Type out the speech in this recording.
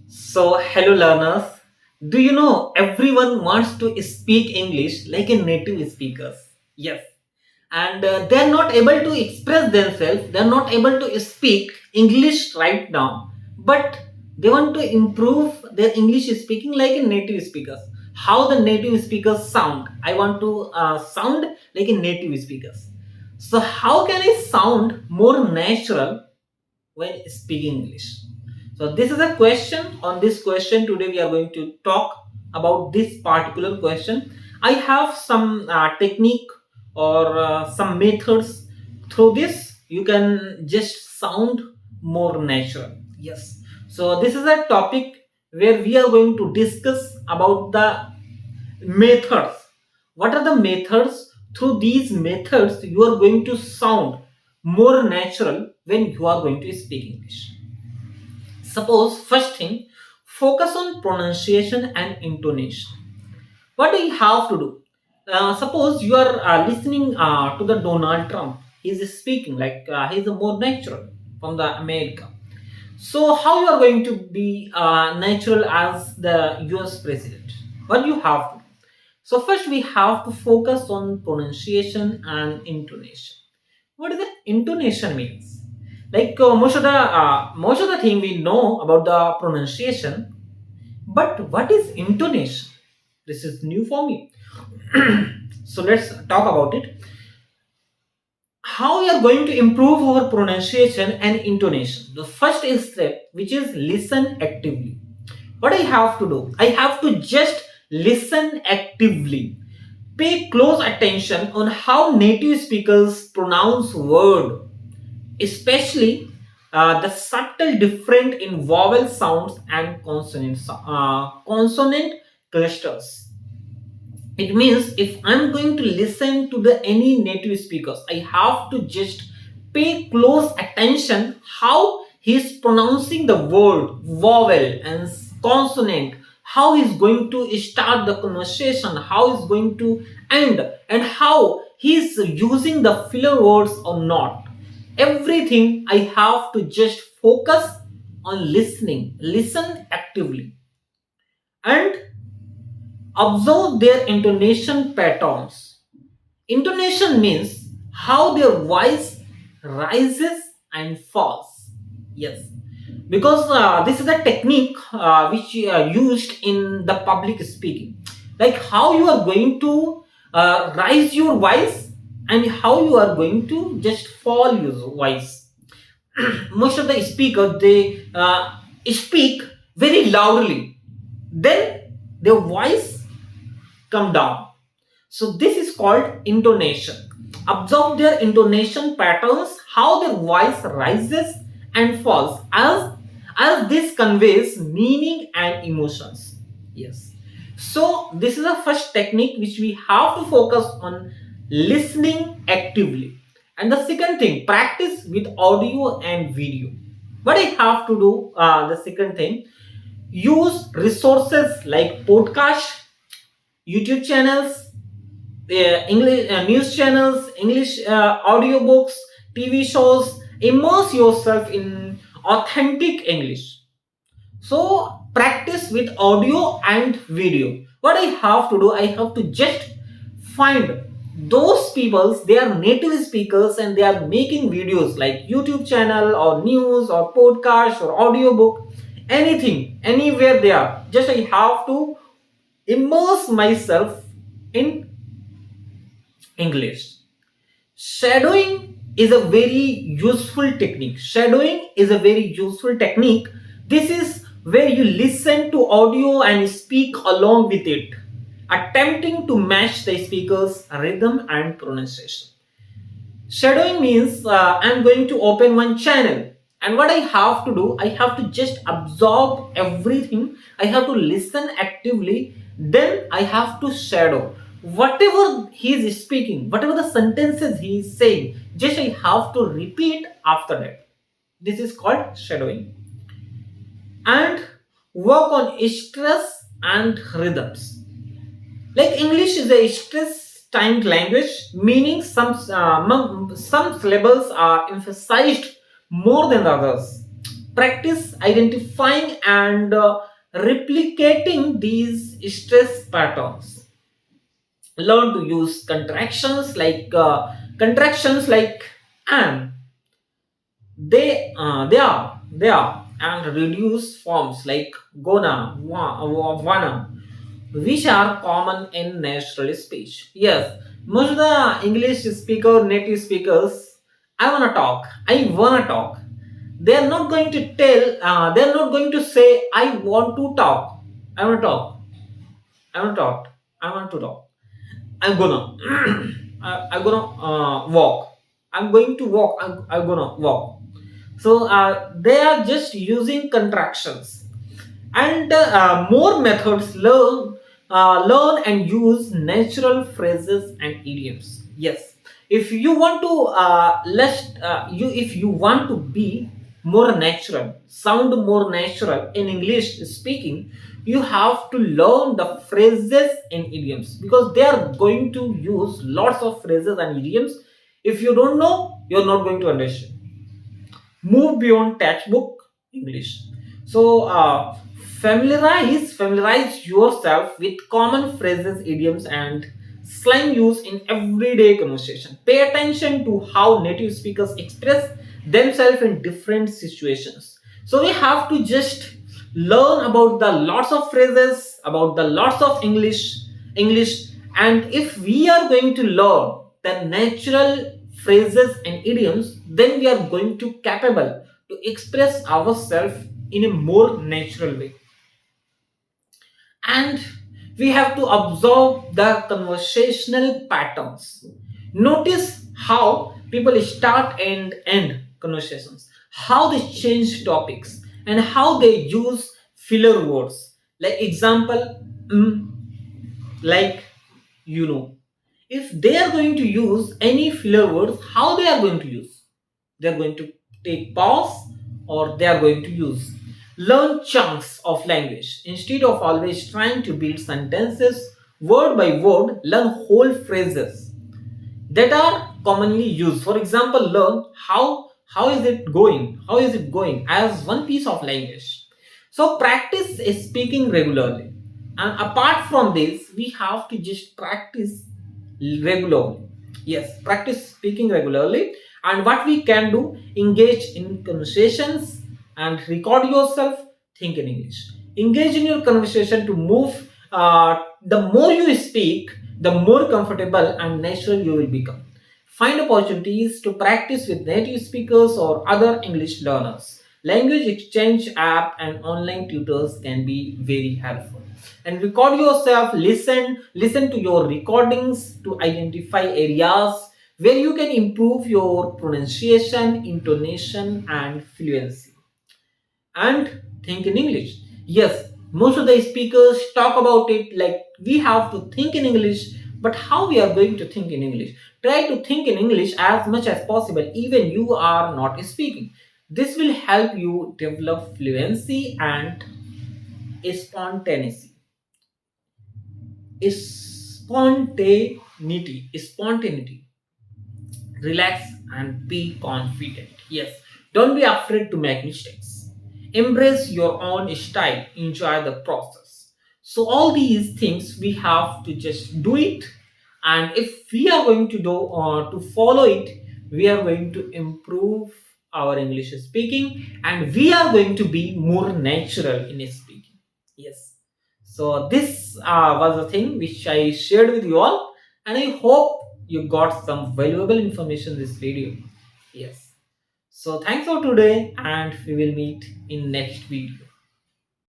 Hello learners. Do you know everyone wants to speak English like a native speakers? Yes. And they're not able to express themselves, they're not able to speak English right now. But they want to improve their English speaking like a native speakers. How the native speakers sound? I want to sound like a native speakers. So, how can I sound more natural when speaking English? So this is a question. On this question today we are going to talk about this particular question. I have some technique or some methods. Through this you can just sound more natural. Yes. So this is a topic where we are going to discuss about the methods. What are the methods? Through these methods you are going to sound more natural when you are going to speak English. Suppose first thing, focus on pronunciation and intonation. What do you have to do? Suppose you are listening to the Donald Trump. He is speaking like he is more natural from the America. So how you are going to be natural as the US president? What you have to do? So first we have to focus on pronunciation and intonation. What does the intonation means? Like most of the thing we know about the pronunciation, but what is intonation? This is new for me. So let's talk about it. How we are going to improve our pronunciation and intonation? The first step, which is listen actively. What I have to do? I have to just listen actively. Pay close attention on how native speakers pronounce word, especially the subtle difference in vowel sounds and consonant clusters. It means if I'm going to listen to the any native speakers, I have to just pay close attention how he's pronouncing the word, vowel and consonant, how he's going to start the conversation, how he's going to end, and how he's using the filler words or not. Everything I have to just focus on listening, listen actively, and observe their intonation patterns. Intonation means how their voice rises and falls. Yes, because this is a technique which used in the public speaking. Like how you are going to rise your voice and how you are going to just fall your voice. Most of the speakers they speak very loudly, then their voice come down. So this is called intonation. Observe their intonation patterns, how their voice rises and falls as this conveys meaning and emotions. Yes. So this is the first technique which we have to focus on, listening actively. And the second thing, practice with audio and video. What I have to do, the second thing, use resources like podcast, YouTube channels, English news channels, English audiobooks, TV shows. Immerse yourself in authentic English. So practice with audio and video. What I have to do, I have to just find those people, they are native speakers and they are making videos like YouTube channel or news or podcast or audiobook, anything, anywhere they are. Just I have to immerse myself in English. Shadowing is a very useful technique. Shadowing is a very useful technique. This is where you listen to audio and speak along with it, attempting to match the speaker's rhythm and pronunciation. Shadowing means I'm going to open one channel, and what I have to do, I have to just absorb everything. I have to listen actively. Then I have to shadow whatever he is speaking, whatever the sentences he is saying. Just I have to repeat after that. This is called shadowing. And work on stress and rhythms. Like English is a stress timed language, meaning some syllables are emphasized more than others. Practice identifying and replicating these stress patterns. Learn to use contractions like am, they are, and reduce forms like gonna, wanna, which are common in natural speech. Yes, most of the English speaker, native speakers, I wanna talk. They are not going to they are not going to say, I want to talk. I want to talk. I want to talk. I want to talk. I'm gonna, I'm gonna walk. I'm going to walk. I'm gonna walk. So they are just using contractions, and more methods learn and use natural phrases and idioms. Yes, if you want to if you want to be more natural, sound more natural in English speaking, you have to learn the phrases and idioms, because they are going to use lots of phrases and idioms. If you don't know, you're not going to understand. Move beyond textbook English. So familiarize yourself with common phrases, idioms, and slang used in everyday conversation. Pay attention to how native speakers express themselves in different situations. So we have to just learn about the lots of phrases, about the lots of English, and if we are going to learn the natural phrases and idioms, then we are going to capable to express ourselves in a more natural way. And we have to observe the conversational patterns. Notice how people start and end conversations, how they change topics, and how they use filler words. Like example, like, you know, if they are going to use any filler words, how they are going to use? They are going to take pause, or they are going to use. Learn chunks of language instead of always trying to build sentences word by word. Learn whole phrases that are commonly used. For example, learn how is it going? How is it going as one piece of language. So practice speaking regularly. And apart from this, we have to just practice regularly. Yes, practice speaking regularly. And what we can do, engage in conversations and record yourself, think in English. Engage in your conversation to move. The more you speak, the more comfortable and natural you will become. Find opportunities to practice with native speakers or other English learners. Language exchange app and online tutors can be very helpful. And record yourself, listen to your recordings to identify areas where you can improve your pronunciation, intonation, and fluency. And think in English. Yes, most of the speakers talk about it like we have to think in English, but how we are going to think in English? Try to think in English as much as possible, even you are not speaking. This will help you develop fluency and spontaneity. Spontaneity. Relax and be confident. Yes, don't be afraid to make mistakes. Embrace your own style, enjoy the process. So, all these things we have to just do it, and if we are going to do to follow it, we are going to improve our English speaking, and we are going to be more natural in speaking. Yes. So this was the thing which I shared with you all, and I hope you got some valuable information in this video. Yes. So thanks for today, and we will meet in next video.